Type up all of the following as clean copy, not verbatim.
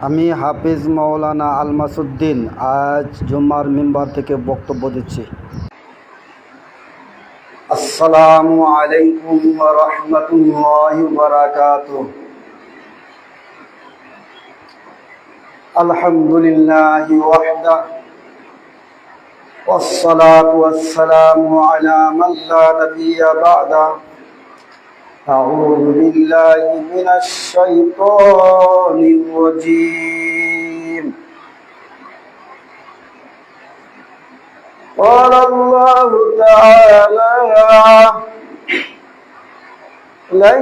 আমি হাফিজ মাওলানা আলমাসউদ্দিন আজ জুম্মার মিম্বার থেকে বক্তব্য দিচ্ছি। আসসালামু আলাইকুম ওয়া রাহমাতুল্লাহি ওয়া বারাকাতুহু। আলহামদুলিল্লাহি ওয়াহদাহু ওয়াসসালাতু ওয়াসসালামু আলা মান লা নাবিয়্যা বা'দাহু। أعوذ بالله من الشيطان الرجيم. قال الله تعالى: لن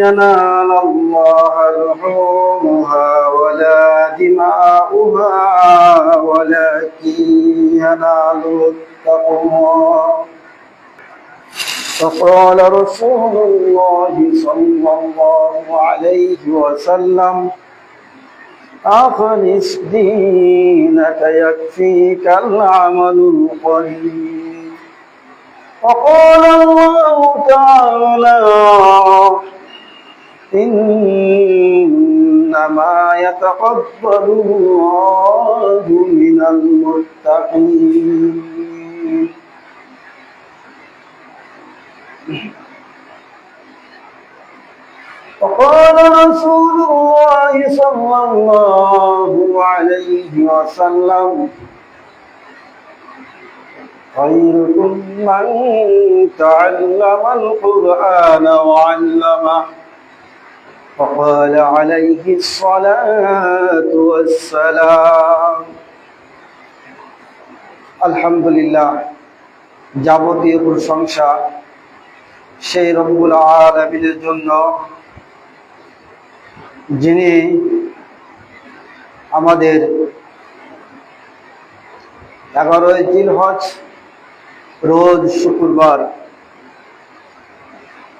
ينال الله لحومها ولا دماؤها ولكن يناله التقوى. فقال رسول الله صلى الله عليه وسلم: أخلص دينك يكفيك العمل القليل. وقال الله تعالى: إنما يتقبل الله من المتقين. وقال رسول الله صلى الله عليه وسلم: خيركم من تعلم القرآن وعلمه. وقال عليه الصلاة والسلام. الحمد لله. যাবতীয় প্রশংসা সেই রব্বুল আলামিনের জন্য, যিনি আমাদের 11ই জিলহজ রোজ শুক্রবার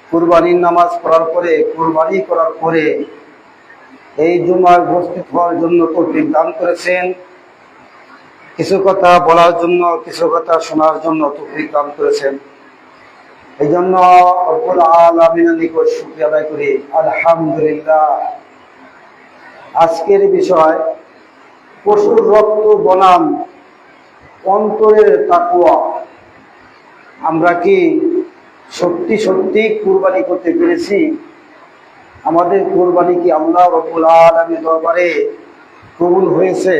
কুরবানির নামাজ পড়ার পরে, কুরবানি করার পরে এই জুমায় উপস্থিত হওয়ার জন্য তৌফিক দান করেছেন। কিছু কথা বলার জন্য, কিছু কথা শোনার জন্য তৌফিক দান করেছেন। এই জন্য রব্বুল আলামিনের নিকট শুকরিয়া আদায় করি, আলহামদুলিল্লাহ। আজকের বিষয় পশুর রক্ত বনাম অন্তরের তাকওয়া। আমরা কি সত্যি সত্যি কুরবানি করতে পেরেছি? আমাদের কুরবানি কি আল্লাহ রব্বুল আলামিনের দরবারে কবুল হয়েছে?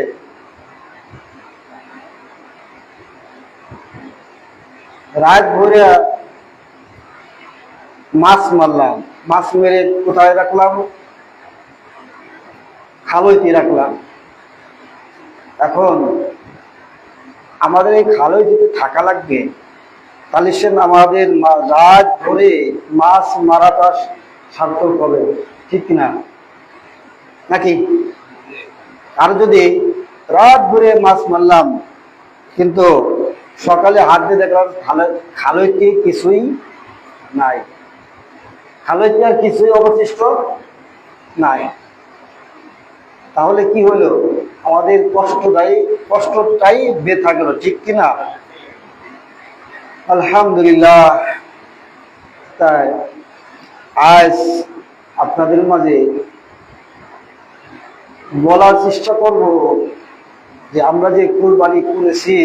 রাত ভরে মাছ মারলাম, মাছ মেরে কোথায় রাখলাম? খালইতে রাখলাম। এখন আমাদের এই খালইতে থাকা লাগবে, তাহলে সে আমাদের রাত ধরে মাছ মারাটা সার্থক হবে, ঠিক কিনা? নাকি? আর যদি রাত ধরে মাছ মারলাম কিন্তু সকালে হাত দিয়ে দেখলাম খালইতে কিছুই নাই, খালইতে আর কিছুই অবশিষ্ট নাই, তাহলে কি হলো? আমাদের কষ্টটাই বৃথা গেল, ঠিক কিনা? আলহামদুলিল্লাহ। তাই আজ আপনাদের মাঝে বলার চেষ্টা করব যে আমরা যে কুরবানি করেছি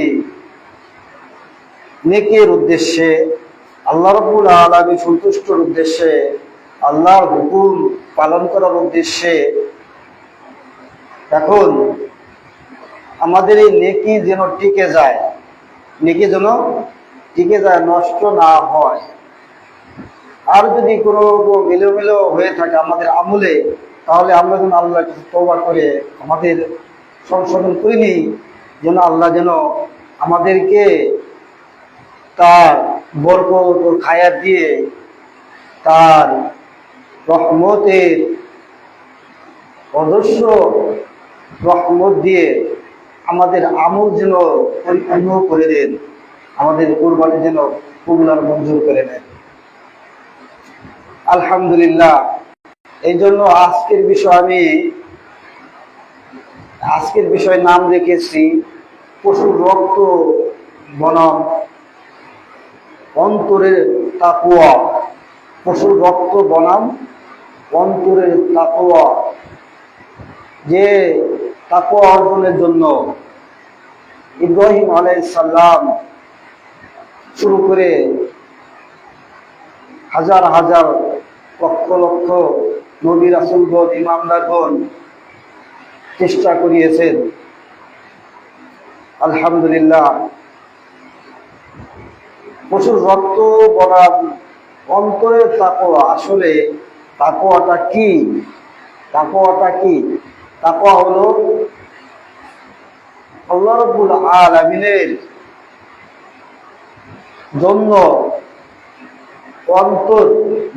নেকের উদ্দেশ্যে, আল্লাহ রাব্বুল আলামিন সন্তুষ্টর উদ্দেশ্যে, আল্লাহর হুকুম পালন করার উদ্দেশ্যে। এখন আমাদের এই নেকি যেন টিকে যায়, নেকি যেন টিকে যায়, নষ্ট না হয়। আর যদি কোনো এলোমেলো হয়ে থাকে আমাদের আমলে, তাহলে আমরা যেন আল্লাহ কিছু তওবা করে আমাদের সংশোধন করে নিই, যেন আল্লাহ যেন আমাদেরকে তার বরকত ও খায়াত দিয়ে, তার রহমতের অজস্র রহমত দিয়ে আমাদের আমল যেন পরিপূর্ণ করে দেন, আমাদের কুরবানি যেন কবুল আর মঞ্জুর করে নেন। আলহামদুলিল্লাহ। এই জন্য আজকের বিষয় নাম রেখেছি পশুর রক্ত বনাম অন্তরের তাকওয়া। পশুর রক্ত বনাম অন্তরের তাকওয়া। যে তাকওয়া অর্জনের জন্য ইব্রাহিম আলাইহিস সালাম শুরু করে হাজার হাজার লক্ষ লক্ষ নবী রাসূলগণ ইমামদারগণ চেষ্টা করিয়েছেন। আলহামদুলিল্লাহ, পশুর রক্ত বনাম অন্তরের তাকওয়া। আসলে তাকওয়াটা কি? তাকওয়াটা কি? তাকওয়া হলো আল্লাহ রাব্বুল আলামিনের জন্য অন্তর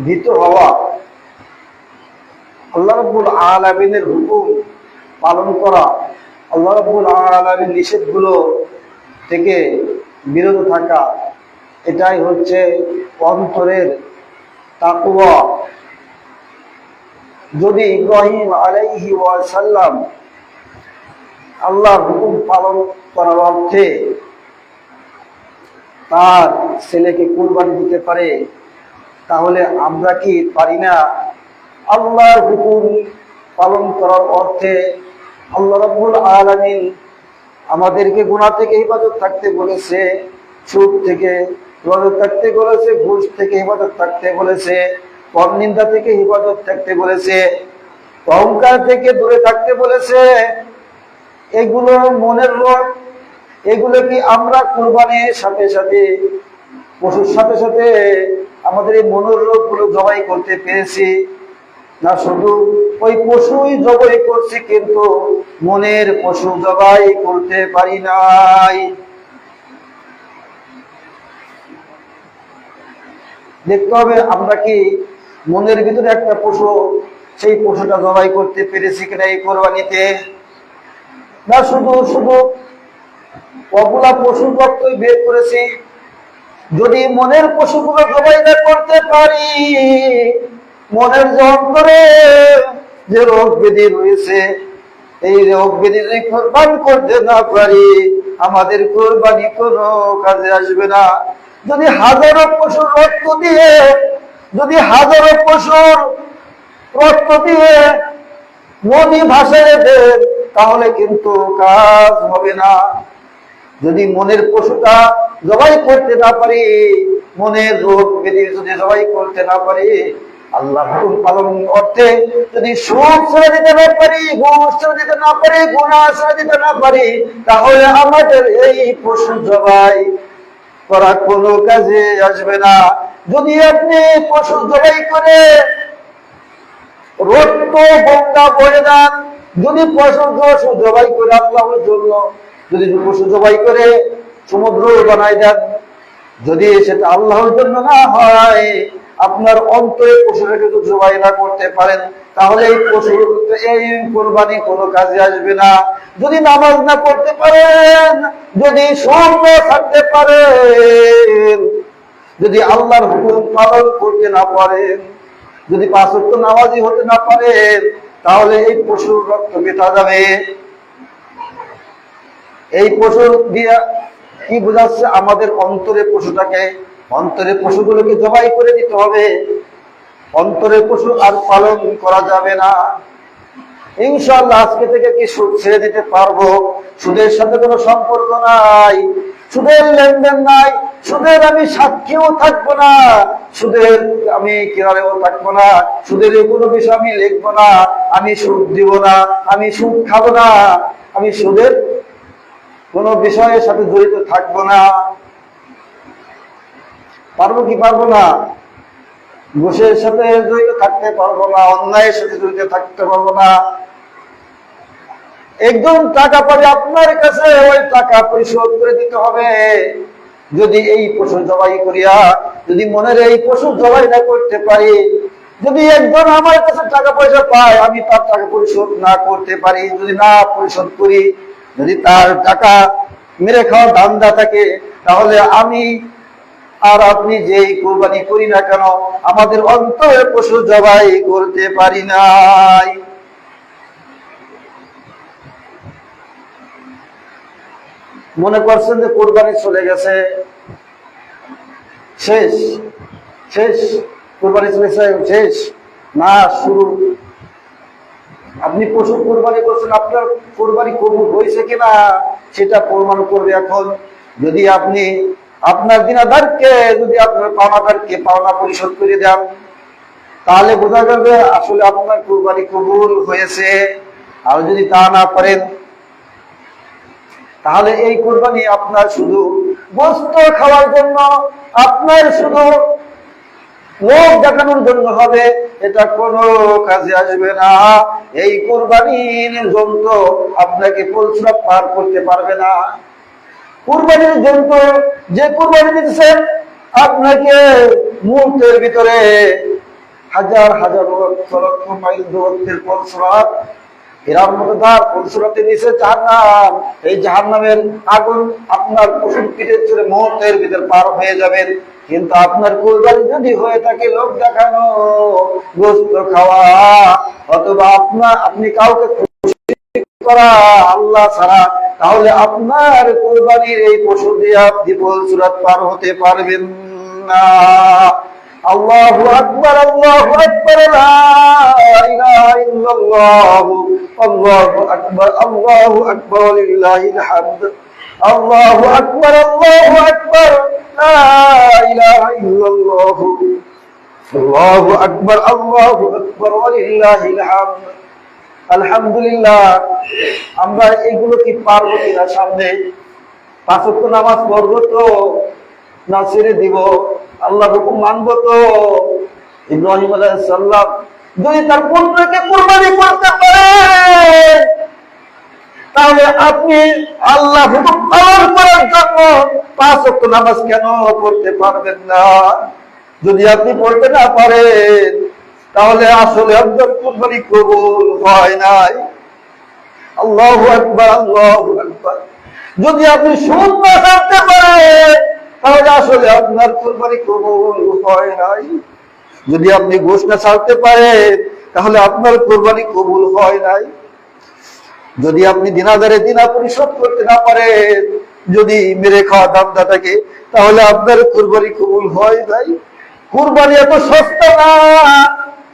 ভীত হওয়া, আল্লাহ রাব্বুল আলামিনের হুকুম পালন করা, আল্লাহ রাব্বুল আলামিনের নিষেধগুলো থেকে বিরত থাকা, এটাই হচ্ছে অন্তরের তাকওয়া। যদি ইব্রাহিম আলাইহি ওয়াসাল্লাম আল্লাহর হুকুম পালন করার অর্থে তার ছেলেকে কুরবানি দিতে পারে, তাহলে আমরা কি পারি না? আল্লাহর হুকুম পালন করার অর্থে আল্লাহ রাব্বুল আলামিন আমাদেরকে গুনাহ থেকে হেফাজত থাকতে বলেছে, সুদ থেকে হেফাজত থাকতে বলেছে, ঘুষ থেকে হেফাজত থাকতে বলেছে, পরনিন্দা থেকে হেফাজত থাকতে বলেছে, অহংকার থেকে দূরে থাকতে বলেছে। এগুলো মনের রোগ। এগুলো কি আমরা কুরবানির সাথে সাথে, পশুর সাথে সাথে আমাদের এই মনের রোগগুলো জবাই করতে পেরেছি? না, শুধু ওই পশুই জবাই করছি, কিন্তু মনের পশু জবাই করতে পারি নাই। দেখতে হবে আমরা কি মনের ভিতরে একটা পশু, সেই পশুটা জবাই করতে পেরেছি কিনা এই কোরবানিতে। না, শুধু শুধু অগুলা পশু রক্তই বের করেছি। যদি মনের পশুগুলো জবাই না করতে পারি, মনের যে অন্তরে যে রোগ ব্যাধি রয়েছে, এই রোগ ব্যাধি যদি কোরবান করতে না পারি, আমাদের কোরবানি কোনো কাজে আসবে না। যদি হাজারো পশুর রক্ত দিয়ে, যদি হাজারো পশুর রক্ত দিয়ে নদী ভাসায় দেন, তাহলে কিন্তু কাজ হবে না। যদি মনের পশুটা জবাই করতে না পারি, মনের রোগ ব্যাধি যদি জবাই করতে না পারি, আল্লাহ হুকুম পালন অর্থে যদি সুদ ছেড়ে দিতে না পারি, ঘুষ ছেড়ে দিতে না পারি, গুনাহ ছেড়ে দিতে না পারি, তাহলে আমাদের এই পশু জবাই করা কোনো কাজে আসবে না। যদি আপনি পশু জবাই করে রক্ত গঙ্গা বয়ে দেন, যদি পশু জবাই করে আল্লাহর জন্য, যদি পশু জবাই করে সমুদ্র বানাই দেন, যদি সেটা আল্লাহর জন্য না হয়, আপনার অন্তরে পশুটাকে যদি জবাই না করতে পারেন, তাহলে এই পশু, এই কোরবানি কোনো কাজে আসবে না। যদি নামাজ না পড়তে পারেন, যদি সঙ্গ থাকতে পারেন, যদি আল্লাহর হুকুম পালন করতে না পারেন, যদি 5 ওয়াক্ত নামাজি হতে না পারেন, তাহলে এই পশুর রক্ত মেটা যাবে। এই পশু দিয়ে কি বোঝাচ্ছে? আমাদের অন্তরে পশুটাকে, অন্তরে পশুগুলোকে জবাই করে দিতে হবে। অন্তরের পশু আর পালন করা যাবে না। ইনশাআল্লাহ আজকে থেকে কি সুদ ছেড়ে দিতে পারবো? সুদের সাথে কোনো সম্পর্ক নাই, সুদের লেনদেন নাই, সুদের আমি সাক্ষীও থাকবো না, সুদের আমি কিনারেও থাকবো না, সুদের কোনো বিষয় আমি লিখবো না, আমি সুদ দিব না, আমি সুদ খাবো না, আমি সুদের কোন বিষয়ের সাথে জড়িত থাকবো না। পারবো কি পারবো না? ঘুষের সাথে জড়িত থাকতে পারবো না, অন্যায়ের সাথে জড়িত থাকতে পারবো না। একদম টাকা পাবে আপনার কাছে, ওই টাকা পরিশোধ করে দিতে হবে। যদি এই পশু জবাই করিয়া, যদি মনের এই পশু জবাই না করতে পারি, যদি একজন আমার কাছে টাকা পয়সা পায়, আমি তার টাকা পরিশোধ না করতে পারি, যদি না পরিশোধ করি, যদি তার টাকা মেরে খাওয়ার ধান্দা থাকে, তাহলে আমি আর আপনি যেই কোরবানি করি না কেন, আমাদের অন্তরে পশু জবাই করতে পারি নাই। মনে করছেন যে কোরবানি চলে গেছে, শেষ শেষ, কোরবানি চলে গেছে শেষ না, শুরু। আপনি পশু কোরবানি করছেন, আপনার কোরবানি কবুল হয়েছে কিনা সেটা প্রমাণ করবে। এখন যদি আপনি আপনার দিনাদারকে, যদি আপনার পাওনাদারকে পাওনা পরিশোধ করে দেন, তাহলে বোঝা যাবে আসলে আপনার কোরবানি কবুল হয়েছে। আর যদি তা না করেন, তাহলে এই কোরবানি আপনার শুধু গোশত খাওয়ার জন্য, আপনার শুধু লোক দেখানোর জন্য হবে, এটা কোনো কাজে আসবে না। এই কোরবানির জন্য আপনাকে পরিশ্রম পার করতে পারবে না। কোরবানির জন্য যে কোরবানি দিচ্ছেন, আপনাকে মুহূর্তের ভিতরে হাজার হাজার লক্ষ লক্ষ মাইল দূরত্বের পরিশ্রম, এরার মতো তার পরিশ্রমতে নিচে জাহান্নাম, এই জাহান্নামের আগুন আপনার পশুর পিঠের চড়ে মুহূর্তের ভিতর পার হয়ে যাবেন। কিন্তু আপনার কোরবানি যদি হয়ে থাকে লোক দেখানো, গোশত খাওয়া, অথবা আপনি কাউকে করা আল্লাহ ছাড়া, তাহলে আপনার কোরবানির এই পশু দিয়ে আপনি পরিশ্রম পার হতে পারবেন না। আল্লাহু আকবার, আল্লাহু আকবার, লা ইলাহা ইল্লাল্লাহ, আল্লাহু আকবার, আল্লাহু আকবার, লিল্লাহিল হামদ, আল্লাহু আকবার, আল্লাহু আকবার, লা ইলাহা ইল্লাল্লাহ, আল্লাহু আকবার, আল্লাহু আকবার, লিল্লাহিল হামদ। আলহামদুলিল্লাহ। আমরা এগুলো কি পারবো কিনা? সামনে 5 ওয়াক্ত নামাজ পড়বো তো, না ছেড়ে দিব? আল্লাহর হুকুম মানবো তো? ইব্রাহিম আলাইহিস সালাম যদি তার পুত্রকে কুরবানি করতে পারে, তাহলে আপনি আল্লাহ হুকুম পালন করার জন্য 5 ওয়াক্ত নামাজ কেন পড়তে পারবেন না? যদি আপনি পড়তে না পারেন, তাহলে আসলে আপনার কুরবানি কবুল হয় নাই। আল্লাহু আকবার, আল্লাহু আকবার। যদি আপনি সুদ না ছাড়তে পারেন, তাহলে আসলে আপনার কুরবানি কবুল হয় নাই। যদি আপনি গোশত না ছাড়তে পারেন, তাহলে আপনার কুরবানি কবুল হয় নাই। যদি আপনি দিনাদারে দিনা পরিশোধ করতে না পারেন, যদি মেরে খাওয়া দামদাটাকে, তাহলে আপনার কুরবানি কবুল হয় নাই। কুরবানি এত সস্তা না,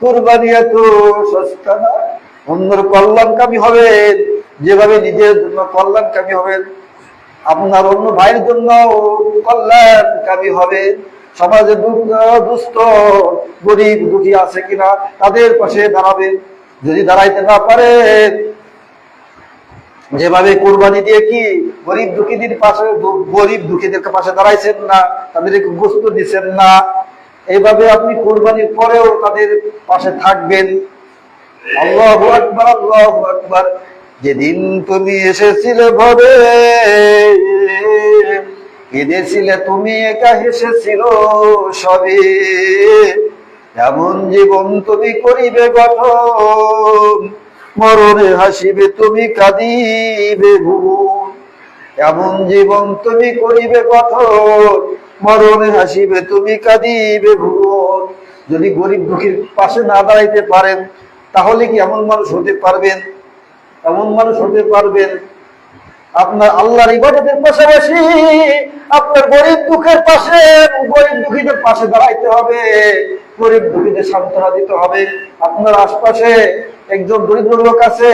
কুরবানি এত সস্তা না। অন্যের কল্যাণকামী হবেন, যেভাবে নিজের জন্য কল্যাণকামী হবেন, আপনার অন্য ভাইয়ের জন্য কল্যাণকামী হবে। সমাজে দুস্থ গরিব দুঃখী আছে কিনা তাদের পাশে দাঁড়াবেন। যদি দাঁড়াইতে না পারেন, যেভাবে কোরবানি দিয়ে কি গরিব দুঃখীদের পাশে, গরিব দুঃখীদের পাশে দাঁড়াইছেন না, তাদেরকে গোশত দিচ্ছেন না, এইভাবে আপনি কোরবানির পরেও তাদের পাশে থাকবেন। আল্লাহু আকবার, আল্লাহু আকবার। যেদিন তুমি এসেছিলে ভবে, কেঁদেছিলে তুমি একা, হেসেছিল সবে, এমন জীবন তুমি করিবে গঠন, মরণে হাসিবে তুমি, কাঁদিবে ভুবন। এমন জীবন তুমি করিবে গঠন, মরণে হাসিবে তুমি, কাঁদিবে ভুবন। যদি গরিব দুঃখীর পাশে না দাঁড়াইতে পারেন, তাহলে কি এমন মানুষ হতে পারবেন? এমন মানুষ হতে পারবেন? আপনার আল্লাহর ইবাদতের পাশাপাশি আপনার গরিব দুঃখের পাশে, গরিব দুঃখীদের পাশে দাঁড়াইতে হবে, গরিব দুঃখীদের সান্ত্বনা দিতে হবে। আপনার আশপাশে একজন দরিদ্র লোক আছে,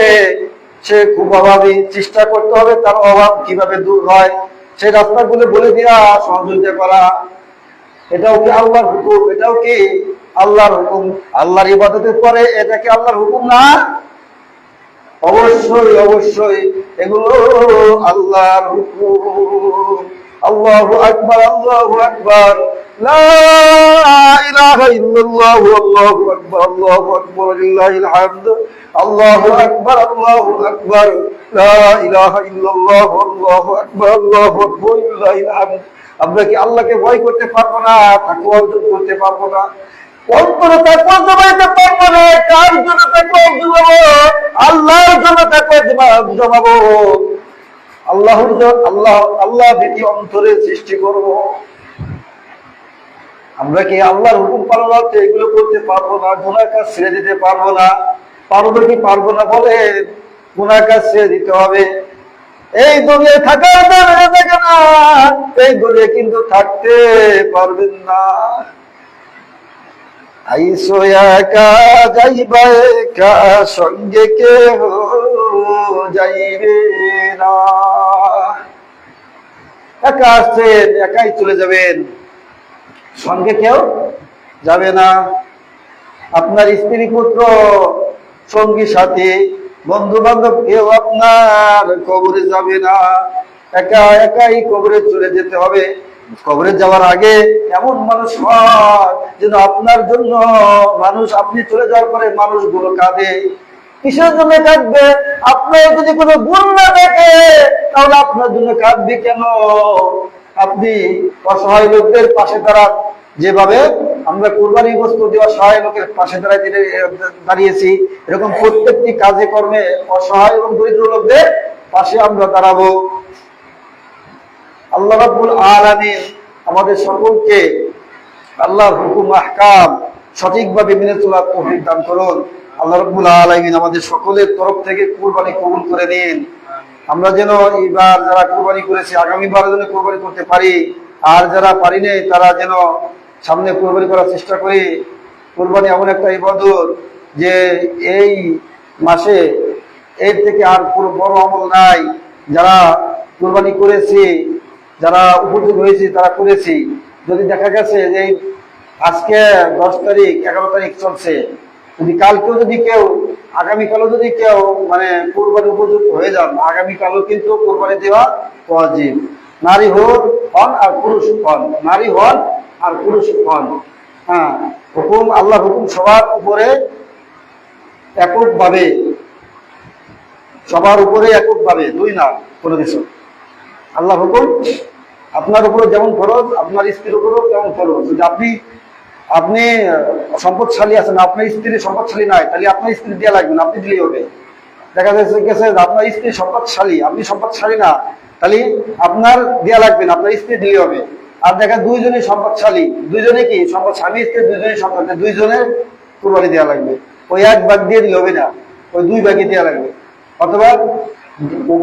সে খুব অভাবী, চেষ্টা করতে হবে তার অভাব কিভাবে দূর হয়, সেই রাস্তাগুলো বলে দেওয়া, সহযোগিতা করা। এটাও কি আল্লাহর হুকুম? এটাও কি আল্লাহর হুকুম? আল্লাহর ইবাদতের পরে এটা কি আল্লাহর হুকুম না? অবশ্যই অবশ্যই এগুলো আল্লাহর হুকুম। আল্লাহু আকবার, আল্লাহু আকবার, লা ইলাহা ইল্লাল্লাহ, আল্লাহু আকবার, আল্লাহু আকবার, লিল্লাহিল হামদ, আল্লাহু আকবার, আল্লাহু আকবার, লা ইলাহা ইল্লাল্লাহ, আল্লাহু আকবার, আল্লাহু আকবার, লিল্লাহিল হামদ। আমরা কি আল্লাহকে ভয় করতে পারবো না? তাকওয়া অর্জন করতে পারবো না? অন্তরে তাকওয়া জমাইতে পারবো না? কার জন্য তাকওয়া জমাবো? আল্লাহর জন্য তাকওয়া জমাবো। আল্লাহ ভীতি অন্তরে সৃষ্টি করব। আমরা কি আল্লাহর হুকুম পালন করতে এগুলো করতে পারবো না? গুনাহ কাজ ছেড়ে দিতে পারবো না? পারবো কি পারবো না? বলে গুনাহ কাজ ছেড়ে দিতে হবে। এই দুনিয়ায় থাকার দেখে না, এই দুনিয়া কিন্তু থাকতে পারবেন না। আইসো একা যাইবা একা, সঙ্গে কেহ যাইবে না। একা আসছেন, একাই চলে যাবেন, সঙ্গে কেউ যাবে না। আপনার স্ত্রী পুত্র সঙ্গী সাথী বন্ধু বান্ধব কেউ আপনার কবরে যাবে না। একা একাই কবরে চলে যেতে হবে। কবরে যাওয়ার আগে এমন মানুষ হয় যেন আপনার জন্য মানুষ, আপনি চলে যাওয়ার পরে মানুষগুলো কাঁদে। কিসের জন্য কাঁদবে? আপনার যদি কোনো গুণ না থাকে তাহলে আপনার জন্য কাঁদবে কেন? আপনি অসহায় লোকদের পাশে দাঁড়ান, যেভাবে আমরা কুরবানি গোশত দেওয়া সহায় লোকের পাশে দাঁড়িয়েছি, এরকম প্রত্যেকটি কাজে কর্মে অসহায় এবং দরিদ্র লোকদের পাশে আমরা দাঁড়াবো। আল্লাহ রাব্বুল আলামিন আমাদের সকলকে আল্লাহর হুকুম আহকাম সঠিকভাবে মেনে চলার তৌফিক দান করুন। আল্লাহ রাব্বুল আলামিন আমাদের সকলের তরফ থেকে কুরবানি কবুল করে নিন। আমরা যেন এইবার যারা কুরবানি করেছি আগামীবার যেন কুরবানি করতে পারি, আর যারা পারি নাই তারা যেন সামনে কুরবানি করার চেষ্টা করি। কুরবানি এমন একটা ইবাদত যে এই মাসে এর থেকে আর কোনো বড় আমল নাই। যারা কুরবানি করেছি, যারা উপযোগ হয়েছে তারা করেছি। যদি দেখা গেছে যে আজকে 10 তারিখ 11 তারিখ চলছে, যদি কালকেও যদি কেউ, আগামীকালও যদি কেউ মানে কুরবানি উপযুক্ত হয়ে যান, আগামীকালও কিন্তু কুরবানি দেওয়া ওয়াজিব। নারী হন আর পুরুষ হন, নারী হন আর পুরুষ হন। হ্যাঁ, হুকুম, আল্লাহ হুকুম সবার উপরে এককভাবে, সবার উপরে এককভাবে, দুই না কোনো কিছু। আল্লাহ হুকুম আপনার উপরে যেমন ফরজ, আপনার স্ত্রীর উপরেও তেমন ফরজ। যদি আপনি সম্পদশালী আছেন, আপনার স্ত্রী সম্পদশালী নাই, তাহলে আপনার স্ত্রী দেওয়া লাগবে না, আপনি দিলেই হবে। দেখা যাচ্ছে গেছে আপনার স্ত্রী সম্পদশালী, আপনি সম্পদশালী না, তাহলে আপনার দেওয়া লাগবে না, আপনার স্ত্রী দিলেই হবে। আর দেখা দুইজনই সম্পদশালী, দুইজনে কি সম্পদ, স্বামী স্ত্রী দুইজনই সম্পদ, দুইজনের কুরবানি দেওয়া লাগবে। ওই এক ভাগ দিয়ে দিলে হবে না, ওই দুই ভাগে দেওয়া লাগবে, অথবা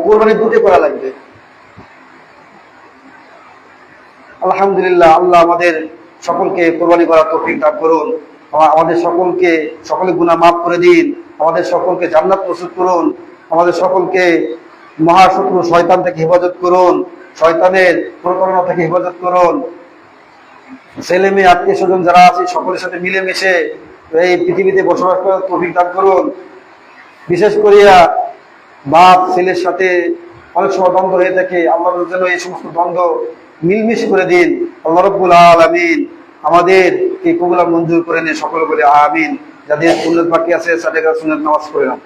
কুরবানি দুটো করা লাগবে। আলহামদুলিল্লাহ, আল্লাহ আমাদের সকলকে কোরবানি করার তৌফিক দান করুন। আমাদের সকলকে, সকলে গুনাহ মাফ করে দিন। আমাদের সকলকে জান্নাত নসিব করুন। আমাদের সকলকে মহাশত্রু শয়তান থেকে হেফাজত করুন, শয়তানের প্রতারণা থেকে হেফাজত করুন। ছেলে মেয়ে আত্মীয় স্বজন যারা আছে সকলের সাথে মিলেমিশে এই পৃথিবীতে বসবাস করার তৌফিক দান করুন। বিশেষ করিয়া বাপ ছেলের সাথে অনেক সময় দ্বন্দ্ব হয়ে থাকে, আল্লাহ যেন এই সমস্ত দ্বন্দ্ব মিলমিশ করে দিন। আল্লাহ রাব্বুল আলামিন আমাদের এই কবুলা মঞ্জুর করে নিয়ে সকলে বলে আমিন। যাদের সুন্নাত বাকি আছে তাদের সুন্নাত নামাজ পড়ে নাও।